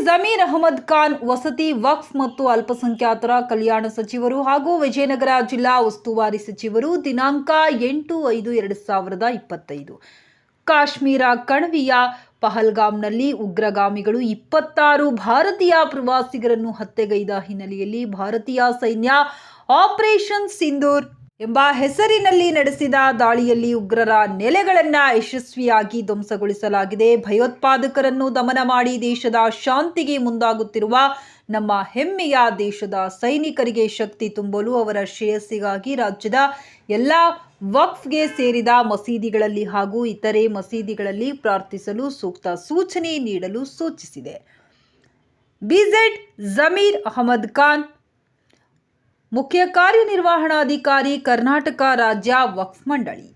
ಜಮೀರ್ ಅಹಮದ್ ಖಾನ್ ವಸತಿ ವಕ್ಫ್ ಮತ್ತು ಅಲ್ಪಸಂಖ್ಯಾತರ ಕಲ್ಯಾಣ ಸಚಿವರು ಹಾಗೂ ವಿಜಯನಗರ ಜಿಲ್ಲಾ ಉಸ್ತುವಾರಿ ಸಚಿವರು ದಿನಾಂಕ 8/5/2025 ಕಾಶ್ಮೀರ ಕಣಿವೆಯ ಪಹಲ್ಗಾಮ್ನಲ್ಲಿ ಉಗ್ರಗಾಮಿಗಳು 26 ಭಾರತೀಯ ಪ್ರವಾಸಿಗರನ್ನು ಹತ್ಯೆಗೈದ ಹಿನ್ನೆಲೆಯಲ್ಲಿ ಭಾರತೀಯ ಸೈನ್ಯ ಆಪರೇಷನ್ ಸಿಂಧೂರ್ ಎಂಬ ಹೆಸರಿನಲ್ಲಿ ನಡೆಸಿದ ದಾಳಿಯಲ್ಲಿ ಉಗ್ರರ ನೆಲೆಗಳನ್ನು ಯಶಸ್ವಿಯಾಗಿ ಧ್ವಂಸಗೊಳಿಸಲಾಗಿದೆ. ಭಯೋತ್ಪಾದಕರನ್ನು ದಮನ ಮಾಡಿ ದೇಶದ ಶಾಂತಿಗೆ ಮುಂದಾಗುತ್ತಿರುವ ನಮ್ಮ ಹೆಮ್ಮೆಯ ದೇಶದ ಸೈನಿಕರಿಗೆ ಶಕ್ತಿ ತುಂಬಲು ಅವರ ಶ್ರೇಯಸ್ಸಿಗಾಗಿ ರಾಜ್ಯದ ಎಲ್ಲ ವಕ್ಫ್ಗೆ ಸೇರಿದ ಮಸೀದಿಗಳಲ್ಲಿ ಹಾಗೂ ಇತರೆ ಮಸೀದಿಗಳಲ್ಲಿ ಪ್ರಾರ್ಥಿಸಲು ಸೂಕ್ತ ಸೂಚನೆ ನೀಡಲು ಸೂಚಿಸಿದೆ. ಬಿಜೆಡ್ ಜಮೀರ್ ಅಹಮದ್ ಖಾನ್, ಮುಖ್ಯ ಕಾರ್ಯನಿರ್ವಹಣಾಧಿಕಾರಿ, ಕರ್ನಾಟಕ ರಾಜ್ಯ ವಕ್ಫ್ ಮಂಡಳಿ.